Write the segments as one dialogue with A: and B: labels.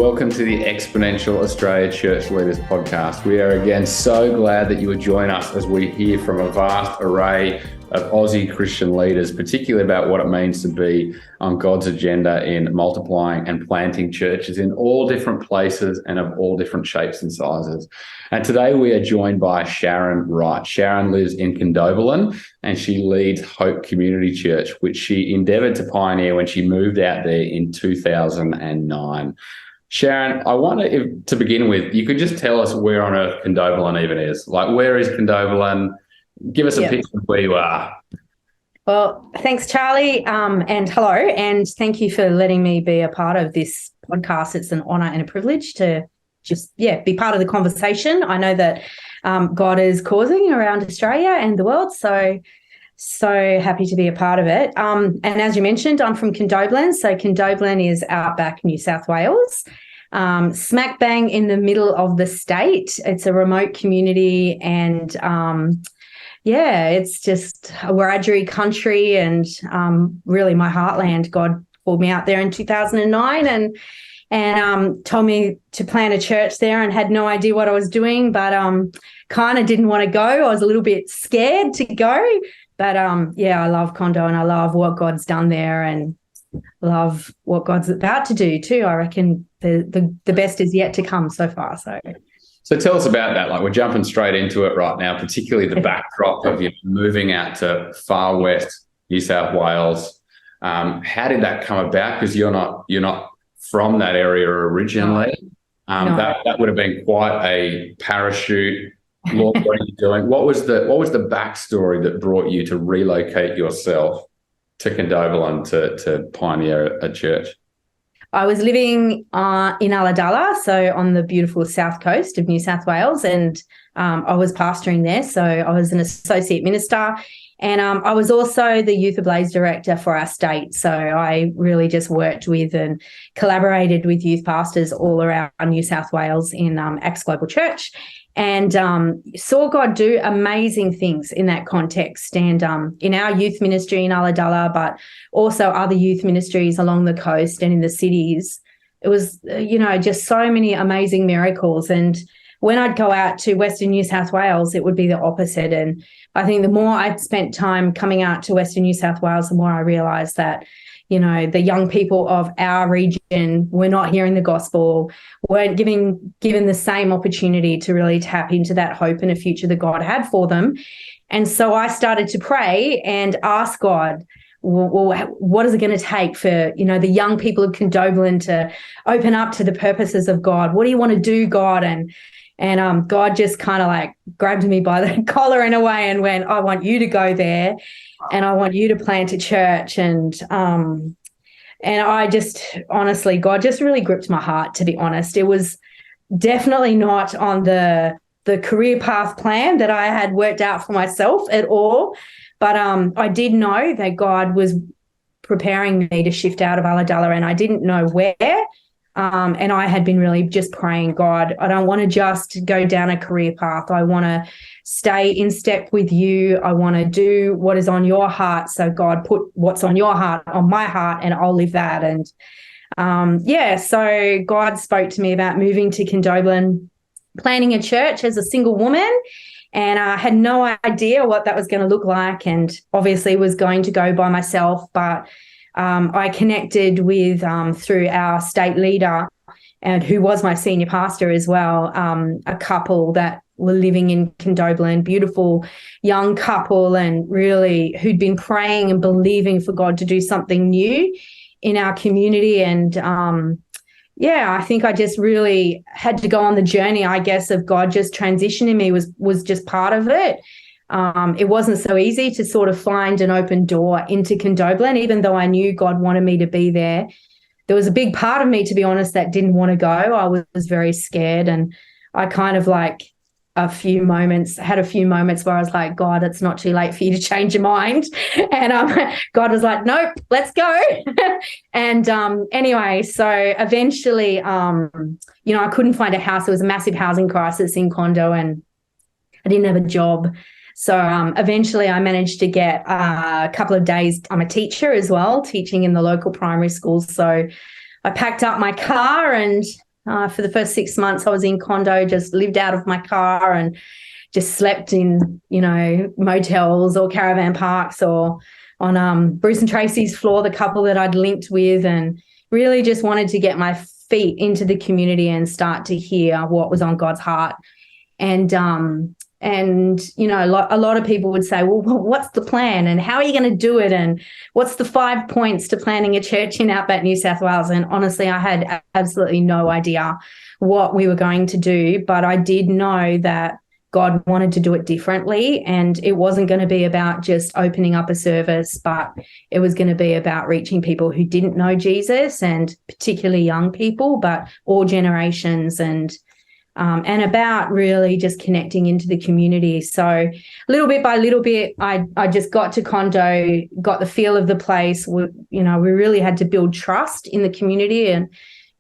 A: welcome to the Exponential Australia Church Leaders Podcast. We are again so glad that you would join us as we hear from a vast array of Aussie Christian leaders, particularly about what it means to be on God's agenda in multiplying and planting churches in all different places and of all different shapes and sizes. And today we are joined by Sharon Wright. Sharon lives in Condobolin and she leads Hope Community Church, which she endeavoured to pioneer when she moved out there in 2009. Sharon, I wonder if, to begin with, you could just tell us where on earth Condobolin even is. Like, where is Condobolin? Give us a picture of where you are.
B: Well, thanks, Charlie, and hello, and thank you for letting me be a part of this podcast. It's an honour and a privilege to just, be part of the conversation. I know that God is causing around Australia and the world, so happy to be a part of it. And as you mentioned, I'm from Condobolin, so Condobolin is outback New South Wales. Smack bang in the middle of the state. It's a remote community and it's just a Wiradjuri country and really my heartland. God called me out there in 2009 and told me to plant a church there, and had no idea what I was doing, but kind of didn't want to go. I was a little bit scared to go, but I love Condo and I love what God's done there and love what God's about to do too. I reckon the best is yet to come so far. So
A: tell us about that. Like, we're jumping straight into it right now, particularly the backdrop of you moving out to far west New South Wales. How did that come about? Because you're not from that area originally. No. That would have been quite a parachute. Lord, what are you doing? What was the backstory that brought you to relocate yourself to Condobolin to pioneer a church?
B: I was living in Ulladulla, so on the beautiful south coast of New South Wales, and I was pastoring there. So I was an associate minister, and I was also the Youth Ablaze director for our state. So I really just worked with and collaborated with youth pastors all around New South Wales in Acts Global Church, and saw God do amazing things in that context, and in our youth ministry in Ulladulla, but also other youth ministries along the coast and in the cities. It was, just so many amazing miracles. And when I'd go out to Western New South Wales, it would be the opposite. And I think the more I'd spent time coming out to Western New South Wales, the more I realised that, the young people of our region were not hearing the gospel, weren't given the same opportunity to really tap into that hope and a future that God had for them. And so I started to pray and ask God, well, what is it going to take for, the young people of Condobolin to open up to the purposes of God? What do you want to do, God? And God just kind of like grabbed me by the collar in a way and went, I want you to go there and I want you to plant a church. And I just, honestly, God just really gripped my heart, to be honest. It was definitely not on the career path plan that I had worked out for myself at all. But I did know that God was preparing me to shift out of Ulladulla, and I didn't know where. And I had been really just praying, God, I don't want to just go down a career path. I want to stay in step with you. I want to do what is on your heart. So God, put what's on your heart on my heart and I'll live that. And so God spoke to me about moving to Condobolin, planning a church as a single woman. And I had no idea what that was going to look like, and obviously was going to go by myself. But I connected with, through our state leader, and who was my senior pastor as well, a couple that were living in Condobolin, beautiful young couple, and really who'd been praying and believing for God to do something new in our community. And I think I just really had to go on the journey, I guess, of God just transitioning me was just part of it. It wasn't so easy to sort of find an open door into Condobolin, even though I knew God wanted me to be there. There was a big part of me, to be honest, that didn't want to go. I was very scared, and I kind of had a few moments where I was like, God, it's not too late for you to change your mind. And God was like, nope, let's go. And anyway, so eventually, I couldn't find a house. There was a massive housing crisis in Condo, and I didn't have a job. So eventually I managed to get a couple of days. I'm a teacher as well, teaching in the local primary schools. So I packed up my car and For the first 6 months I was in condo, just lived out of my car and just slept in, motels or caravan parks or on Bruce and Tracy's floor, the couple that I'd linked with, and really just wanted to get my feet into the community and start to hear what was on God's heart. And a lot of people would say, well, what's the plan and how are you going to do it? And what's the 5 points to planning a church in Outback New South Wales? And honestly, I had absolutely no idea what we were going to do, but I did know that God wanted to do it differently, and it wasn't going to be about just opening up a service, but it was going to be about reaching people who didn't know Jesus, and particularly young people, but all generations, and about really just connecting into the community. So little bit by little bit, I just got to condo, got the feel of the place. We really had to build trust in the community, and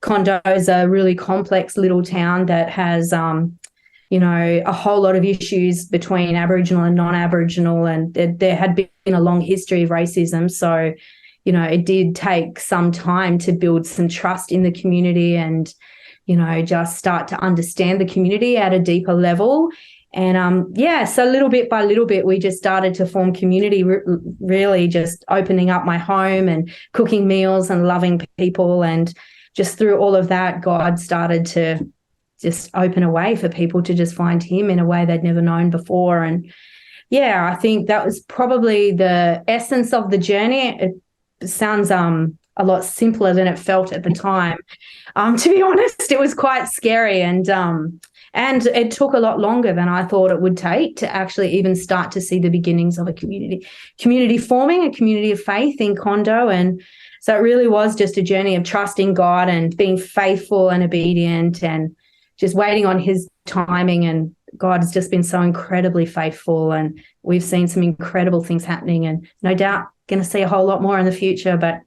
B: condo is a really complex little town that has a whole lot of issues between Aboriginal and non-Aboriginal, and there had been a long history of racism. So, it did take some time to build some trust in the community and, just start to understand the community at a deeper level. And, so little bit by little bit, we just started to form community, really just opening up my home and cooking meals and loving people. And just through all of that, God started to just open a way for people to just find him in a way they'd never known before. And I think that was probably the essence of the journey. It sounds a lot simpler than it felt at the time. To be honest, it was quite scary, and it took a lot longer than I thought it would take to actually even start to see the beginnings of a community forming, a community of faith in condo. And so it really was just a journey of trusting God and being faithful and obedient and just waiting on his timing. And God has just been so incredibly faithful, and we've seen some incredible things happening, and no doubt going to see a whole lot more in the future. But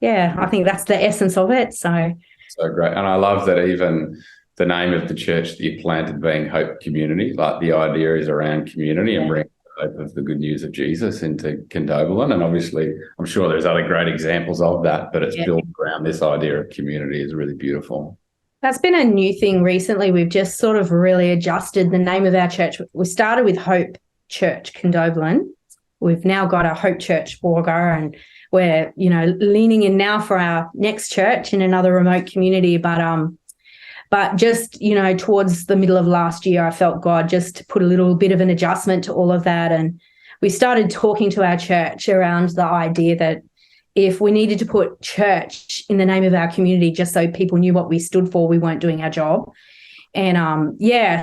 B: I think that's the essence of it. So
A: great. And I love that even the name of the church that you planted being Hope Community, like the idea is around community and bringing the hope of the good news of Jesus into Condobolin. And obviously, I'm sure there's other great examples of that, but it's built around this idea of community is really beautiful.
B: That's been a new thing recently. We've just sort of really adjusted the name of our church. We started with Hope Church Condobolin. We've now got a Hope Church Wagga, and we're, leaning in now for our next church in another remote community. But just, towards the middle of last year, I felt God just put a little bit of an adjustment to all of that. And we started talking to our church around the idea that if we needed to put church in the name of our community just so people knew what we stood for, we weren't doing our job. And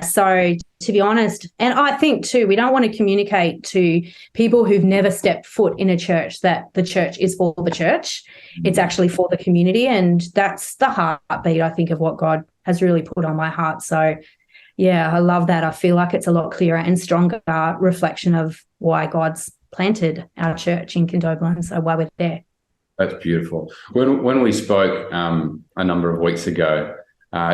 B: so to be honest, and I think too, we don't want to communicate to people who've never stepped foot in a church that the church is for the church. It's actually for the community. And that's the heartbeat, I think, of what God has really put on my heart. So I love that. I feel like it's a lot clearer and stronger reflection of why God's planted our church in Condobolin, so why we're there.
A: That's beautiful. When we spoke a number of weeks ago,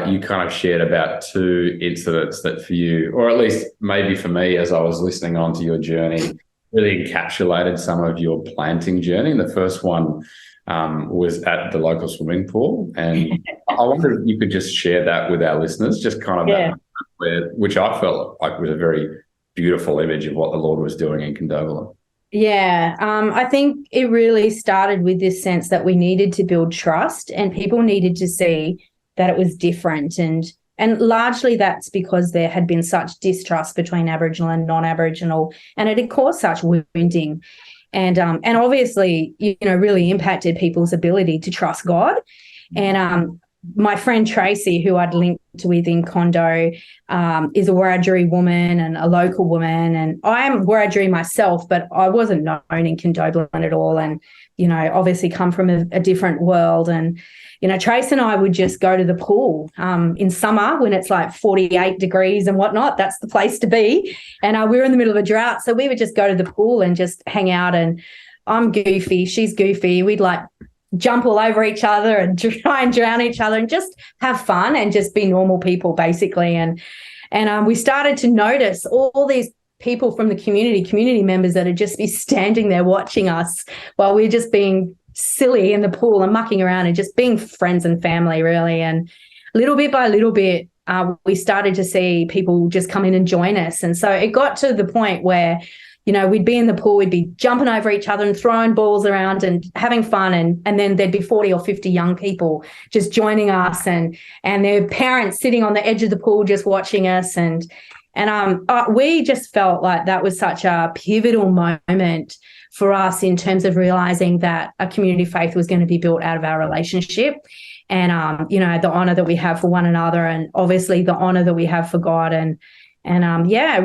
A: you kind of shared about 2 incidents that for you, or at least maybe for me as I was listening on to your journey, really encapsulated some of your planting journey. And the first one was at the local swimming pool. And I wonder if you could just share that with our listeners, just kind of that, which I felt like was a very beautiful image of what the Lord was doing in Condobolin.
B: I think it really started with this sense that we needed to build trust, and people needed to see that it was different. And largely that's because there had been such distrust between Aboriginal and non-Aboriginal, and it had caused such wounding and obviously, really impacted people's ability to trust God. And my friend Tracy, who I'd linked with in condo, is a Wiradjuri woman and a local woman. And I am Wiradjuri myself, but I wasn't known in Condobolin at all. And, obviously come from a different world. And, Trace and I would just go to the pool in summer when it's like 48 degrees and whatnot. That's the place to be. And we were in the middle of a drought. So we would just go to the pool and just hang out. And I'm goofy. She's goofy. We'd jump all over each other and try and drown each other and just have fun and just be normal people, basically. And we started to notice all these people from the community members that would just be standing there watching us while we're just being silly in the pool and mucking around and just being friends and family, really. And little bit by little bit, we started to see people just come in and join us. And so it got to the point where, we'd be in the pool, we'd be jumping over each other and throwing balls around and having fun. And then there'd be 40 or 50 young people just joining us and their parents sitting on the edge of the pool just watching us. And we just felt like that was such a pivotal moment for us in terms of realizing that a community faith was going to be built out of our relationship. And, the honor that we have for one another and obviously the honor that we have for God. And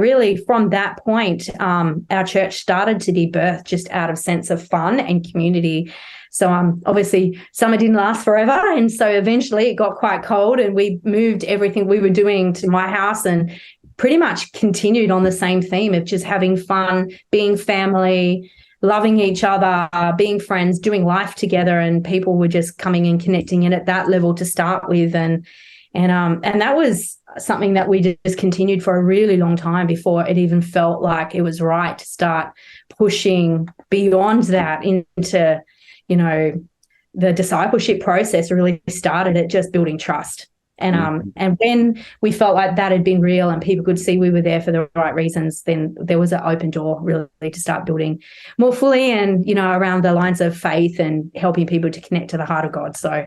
B: really from that point, our church started to be birthed just out of sense of fun and community. So obviously summer didn't last forever. And so eventually it got quite cold and we moved everything we were doing to my house and pretty much continued on the same theme of just having fun, being family, loving each other, being friends, doing life together. And people were just coming and connecting in at that level to start with. And that was something that we just continued for a really long time before it even felt like it was right to start pushing beyond that into, the discipleship process really started at just building trust. And when we felt like that had been real and people could see we were there for the right reasons, then there was an open door really to start building more fully and, around the lines of faith and helping people to connect to the heart of God. So,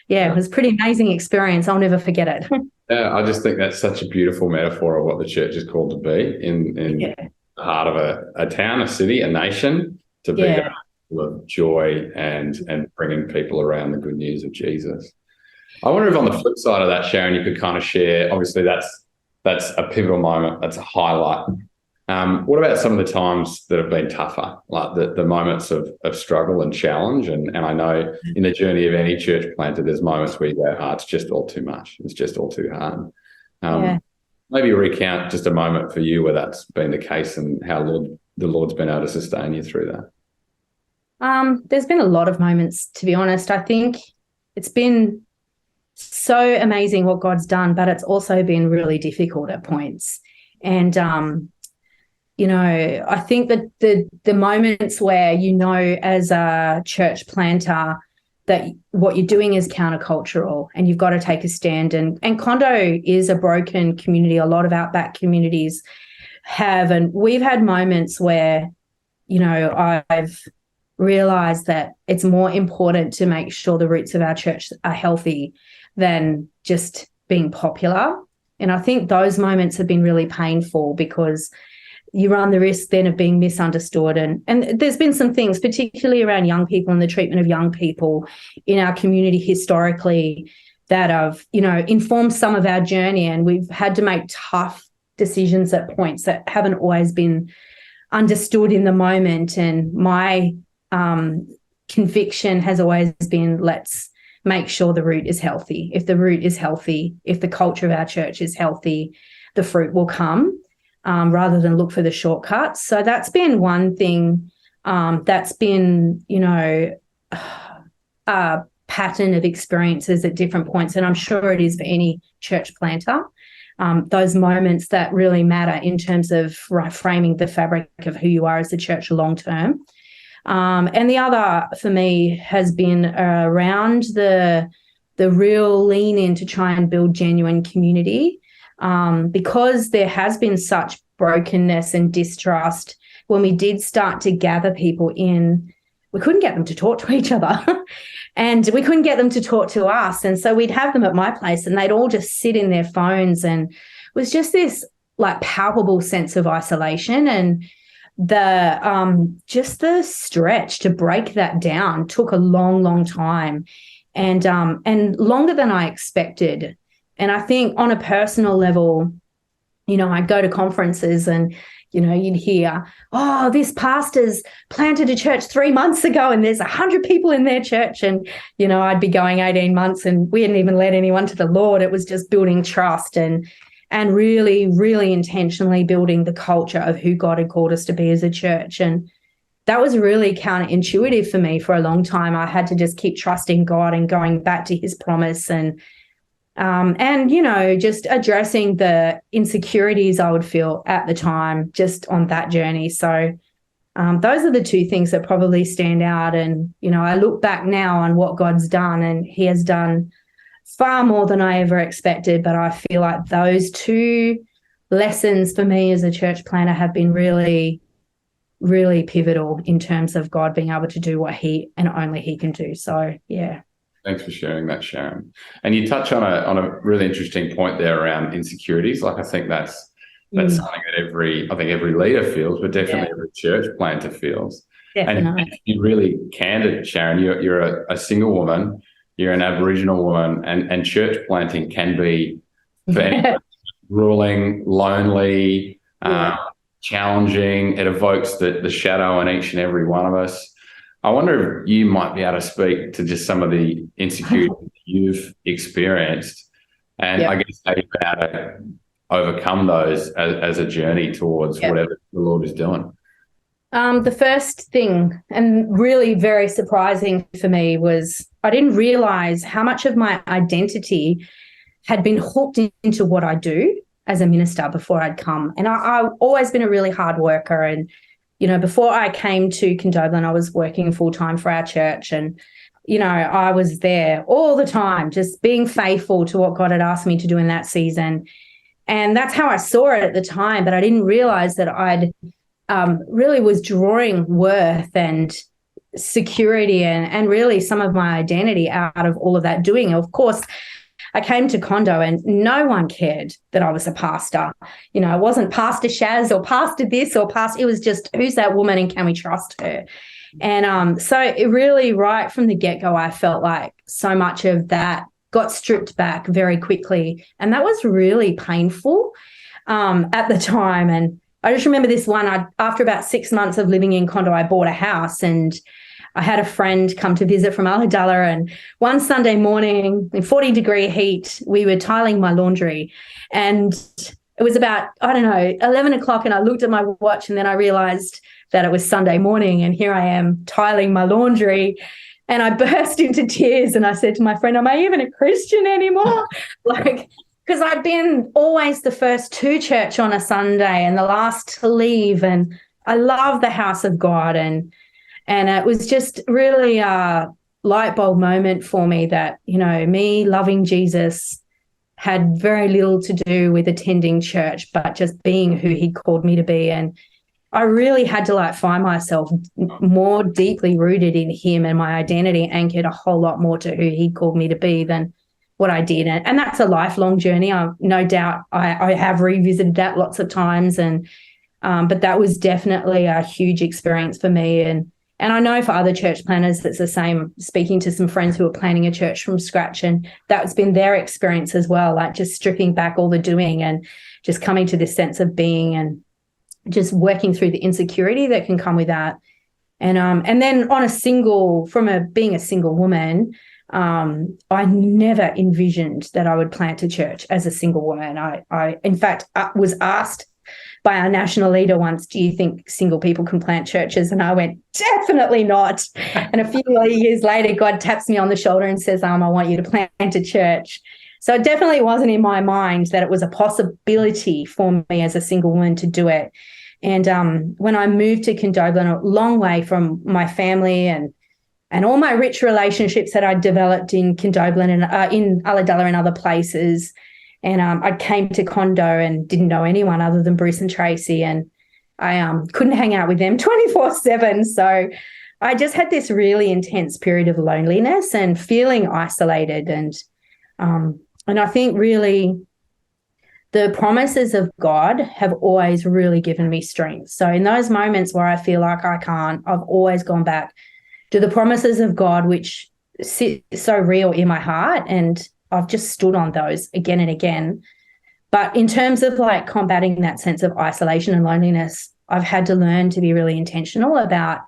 B: it was a pretty amazing experience. I'll never forget it.
A: Yeah, I just think that's such a beautiful metaphor of what the church is called to be in the heart of a town, a city, a nation, to be there full of joy and bringing people around the good news of Jesus. I wonder if on the flip side of that, Sharon, you could kind of share, obviously that's a pivotal moment, that's a highlight. What about some of the times that have been tougher, like the moments of struggle and challenge? And I know in the journey of any church planter, there's moments where you go, it's just all too much. It's just all too hard. Maybe recount just a moment for you where that's been the case and how the Lord's been able to sustain you through that.
B: There's been a lot of moments, to be honest. I think it's been so amazing what God's done, but it's also been really difficult at points. And, I think that the moments where, as a church planter, that what you're doing is countercultural and you've got to take a stand. And Condo is a broken community. A lot of outback communities have. And we've had moments where, I've realized that it's more important to make sure the roots of our church are healthy than just being popular. And I think those moments have been really painful because you run the risk then of being misunderstood. And there's been some things, particularly around young people and the treatment of young people in our community historically, that have, informed some of our journey. And we've had to make tough decisions at points that haven't always been understood in the moment. And my conviction has always been, let's make sure the root is healthy. If the root is healthy, if the culture of our church is healthy, the fruit will come. Rather than look for the shortcuts. So that's been one thing that's been, a pattern of experiences at different points. And I'm sure it is for any church planter. Those moments that really matter in terms of framing the fabric of who you are as a church long term. And the other for me has been around the real lean in to try and build genuine community. Because there has been such brokenness and distrust, when we did start to gather people in, we couldn't get them to talk to each other and we couldn't get them to talk to us. And so we'd have them at my place and they'd all just sit in their phones, and it was just this like palpable sense of isolation. And just the stretch to break that down took a long, long time and longer than I expected. And I think on a personal level, I'd go to conferences and, you'd hear, this pastor's planted a church 3 months ago and there's 100 people in their church. And, I'd be going 18 months and we hadn't even led anyone to the Lord. It was just building trust and really, really intentionally building the culture of who God had called us to be as a church. And that was really counterintuitive for me for a long time. I had to just keep trusting God and going back to his promise and just addressing the insecurities I would feel at the time just on that journey. So those are the two things that probably stand out. And, I look back now on what God's done, and he has done far more than I ever expected. But I feel like those two lessons for me as a church planner have been really, really pivotal in terms of God being able to do what he and only he can do. So, yeah.
A: Thanks for sharing that, Sharon. And you touch on a really interesting point there around insecurities. Like, I think that's something that every leader feels, but definitely every church planter feels.
B: Definitely.
A: And to be really candid, Sharon, you're a single woman, you're an Aboriginal woman, and church planting can be for anyone grueling, lonely, challenging. It evokes the shadow in each and every one of us. I wonder if you might be able to speak to just some of the insecurities you've experienced, and I guess how you've been able to overcome those as a journey towards whatever the Lord is doing.
B: The first thing, and really very surprising for me, was I didn't realize how much of my identity had been hooked into what I do as a minister before I'd come. And I've always been a really hard worker. And, you know, before I came to Condobolin, I was working full-time for our church. And, you know, I was there all the time, just being faithful to what God had asked me to do in that season. And that's how I saw it at the time. But I didn't realize that I'd really was drawing worth and security and really some of my identity out of all of that doing. Of course, I came to Condo and no one cared that I was a pastor. You know, I wasn't Pastor Shaz or Pastor this or Pastor. It was just, who's that woman and can we trust her? And so it really, right from the get-go, I felt like so much of that got stripped back very quickly. And that was really painful at the time. And I just remember this one, after about 6 months of living in Condo, I bought a house and I had a friend come to visit from Ulladulla, and one Sunday morning in 40-degree heat, we were tiling my laundry, and it was about, 11 o'clock, and I looked at my watch and then I realized that it was Sunday morning, and here I am tiling my laundry, and I burst into tears and I said to my friend, am I even a Christian anymore? Because I'd been always the first to church on a Sunday and the last to leave, and I love the house of God, and it was just really a light bulb moment for me that, you know, me loving Jesus had very little to do with attending church, but just being who he called me to be. And I really had to find myself more deeply rooted in him, and my identity anchored a whole lot more to who he called me to be than what I did. And that's a lifelong journey. No doubt I have revisited that lots of times. But that was definitely a huge experience for me. And I know for other church planners, it's the same, speaking to some friends who are planning a church from scratch, and that's been their experience as well, like just stripping back all the doing and just coming to this sense of being and just working through the insecurity that can come with that. And then being a single woman, I never envisioned that I would plant a church as a single woman. I in fact, was asked by our national leader once, do you think single people can plant churches? And I went, definitely not. And a few years later, God taps me on the shoulder and says, I want you to plant a church. So it definitely wasn't in my mind that it was a possibility for me as a single woman to do it. And when I moved to Condobolin, a long way from my family and all my rich relationships that I developed in Condobolin and in Ulladulla and other places, and I came to Condo and didn't know anyone other than Bruce and Tracy, and I couldn't hang out with them 24/7. So I just had this really intense period of loneliness and feeling isolated. And I think really the promises of God have always really given me strength. So in those moments where I feel like I can't, I've always gone back to the promises of God, which sit so real in my heart, and I've just stood on those again and again. But in terms of combating that sense of isolation and loneliness, I've had to learn to be really intentional about,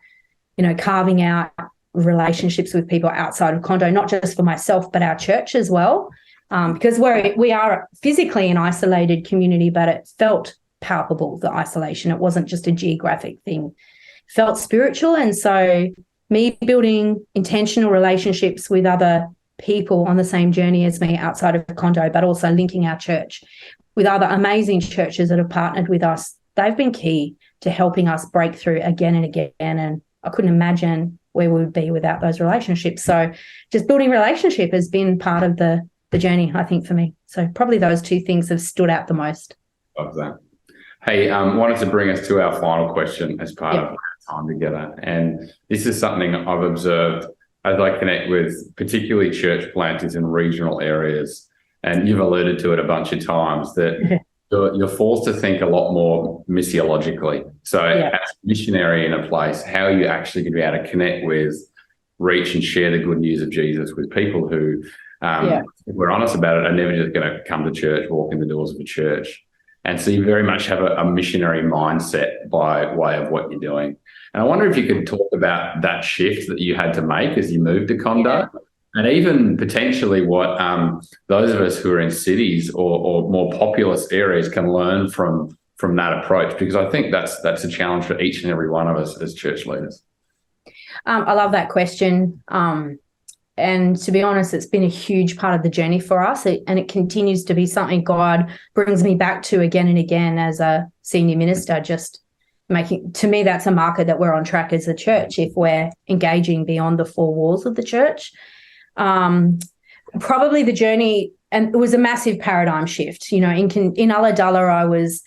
B: carving out relationships with people outside of Condo, not just for myself, but our church as well. Because we are physically an isolated community, but it felt palpable, the isolation. It wasn't just a geographic thing. It felt spiritual. And so me building intentional relationships with other people on the same journey as me outside of Condo, but also linking our church with other amazing churches that have partnered with us, they've been key to helping us break through again and again. And I couldn't imagine where we would be without those relationships. So just building relationship has been part of the the journey, I think, for me. So probably those two things have stood out the most.
A: Love that. Hey, wanted to bring us to our final question as part of our time together. And this is something I've observed as I connect with particularly church planters in regional areas. And you've alluded to it a bunch of times that you're forced to think a lot more missiologically. So as a missionary in a place, how are you actually going to be able to connect with, reach and share the good news of Jesus with people who, if we're honest about it, are never just going to come to church, walk in the doors of a church. And so you very much have a missionary mindset by way of what you're doing. And I wonder if you could talk about that shift that you had to make as you moved to Condo, and even potentially what those of us who are in cities or more populous areas can learn from that approach, because I think that's a challenge for each and every one of us as church leaders.
B: I love that question. And to be honest, it's been a huge part of the journey for us. And it continues to be something God brings me back to again and again as a senior minister, just making, to me, that's a marker that we're on track as a church if we're engaging beyond the four walls of the church. Probably the journey, and it was a massive paradigm shift. You know, in Ulladulla, I was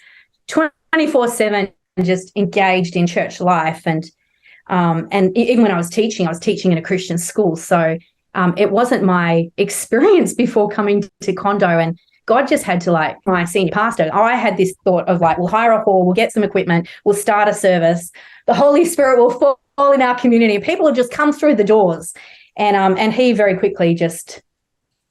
B: 24/7 just engaged in church life. And even when I was teaching in a Christian school. So it wasn't my experience before coming to Condo, and God just had to, like, my senior pastor, I had this thought of like, we'll hire a hall, we'll get some equipment, we'll start a service, the Holy Spirit will fall in our community, people will just come through the doors. And he very quickly just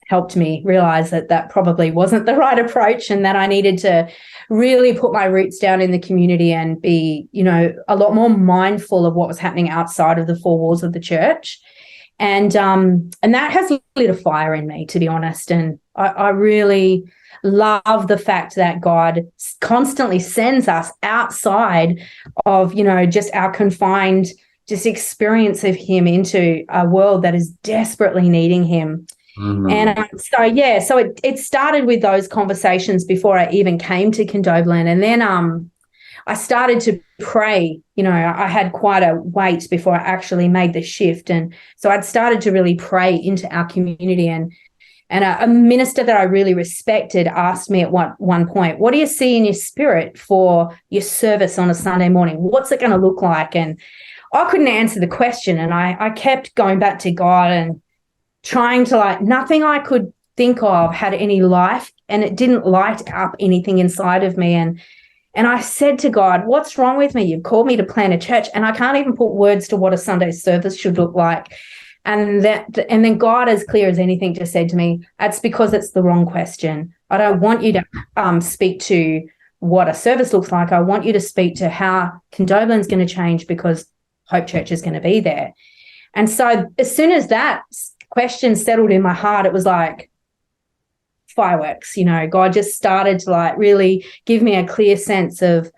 B: helped me realize that probably wasn't the right approach, and that I needed to really put my roots down in the community and be, you know, a lot more mindful of what was happening outside of the four walls of the church. And that has lit a fire in me, to be honest. And I really love the fact that God constantly sends us outside of, you know, just our confined just experience of him into a world that is desperately needing him. Mm-hmm. And so it started with those conversations before I even came to Condobolin. And then I started to pray. You know, I had quite a wait before I actually made the shift. And so I'd started to really pray into our community. And a minister that I really respected asked me at one point, what do you see in your spirit for your service on a Sunday morning? What's it going to look like? And I couldn't answer the question. And I kept going back to God and trying to, like, nothing I could think of had any life, and it didn't light up anything inside of me. And I said to God, what's wrong with me? You've called me to plant a church, and I can't even put words to what a Sunday service should look like. And then God, as clear as anything, just said to me, that's because it's the wrong question. I don't want you to speak to what a service looks like. I want you to speak to how Condobolin's going to change, because Hope Church is going to be there. And so as soon as that question settled in my heart, it was like fireworks. You know, God just started to, like, really give me a clear sense of,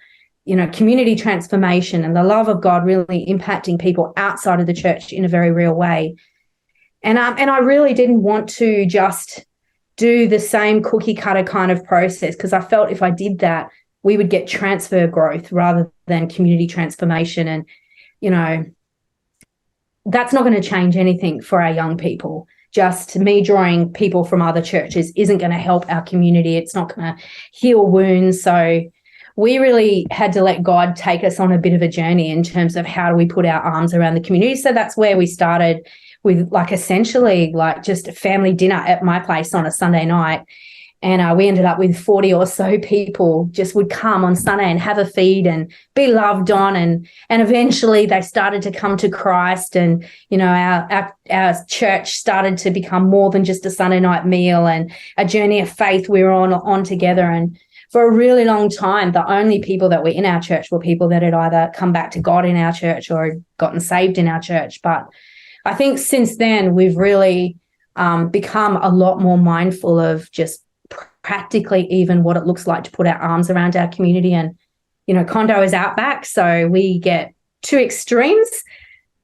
B: you know, community transformation and the love of God really impacting people outside of the church in a very real way. And I really didn't want to just do the same cookie cutter kind of process, because I felt if I did that, we would get transfer growth rather than community transformation. And, you know, that's not going to change anything for our young people. Just me drawing people from other churches isn't going to help our community. It's not going to heal wounds. So we really had to let God take us on a bit of a journey in terms of how do we put our arms around the community. So that's where we started with, like, essentially like just a family dinner at my place on a Sunday night. And we ended up with 40 or so people just would come on Sunday and have a feed and be loved on. And eventually they started to come to Christ. And, you know, our church started to become more than just a Sunday night meal and a journey of faith we were on together. And for a really long time, the only people that were in our church were people that had either come back to God in our church or gotten saved in our church. But I think since then, we've really become a lot more mindful of just practically even what it looks like to put our arms around our community. And, you know, Condo is outback, so we get two extremes,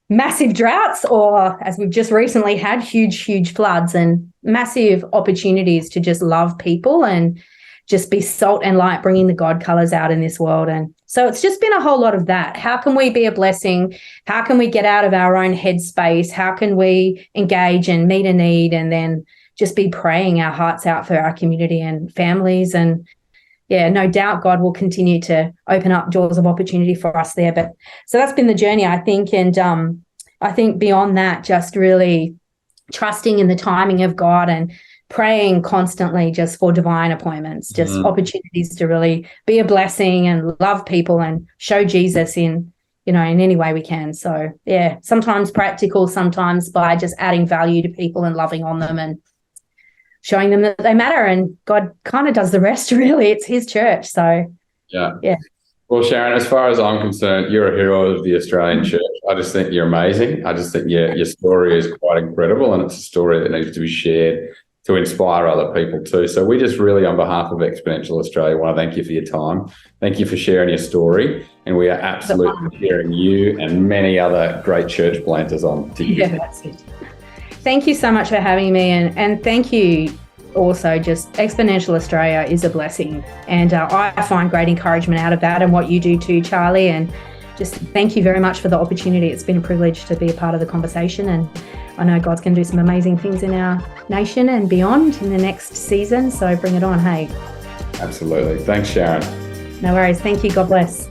B: massive droughts, or as we've just recently had, huge floods, and massive opportunities to just love people and just be salt and light, bringing the God colours out in this world. And so it's just been a whole lot of that. How can we be a blessing? How can we get out of our own headspace? How can we engage and meet a need and then just be praying our hearts out for our community and families. And yeah, no doubt God will continue to open up doors of opportunity for us there. But so that's been the journey, I think. And I think beyond that, just really trusting in the timing of God and praying constantly just for divine appointments, just opportunities to really be a blessing and love people and show Jesus in any way we can. So yeah, sometimes practical, sometimes by just adding value to people and loving on them and showing them that they matter, and God kind of does the rest, really. It's his church. So yeah.
A: Well, Sharon, as far as I'm concerned, you're a hero of the Australian church. I just think you're amazing. I just think your story is quite incredible, and it's a story that needs to be shared to inspire other people too. So we just really, on behalf of Exponential Australia, want to thank you for your time. Thank you for sharing your story. And we are absolutely cheering you and many other great church planters on to you.
B: Yeah, that's it. Thank you so much for having me. And thank you also. Just Exponential Australia is a blessing. And I find great encouragement out of that and what you do too, Charlie. And just thank you very much for the opportunity. It's been a privilege to be a part of the conversation. And I know God's going to do some amazing things in our nation and beyond in the next season. So bring it on, hey.
A: Absolutely. Thanks, Sharon.
B: No worries. Thank you. God bless.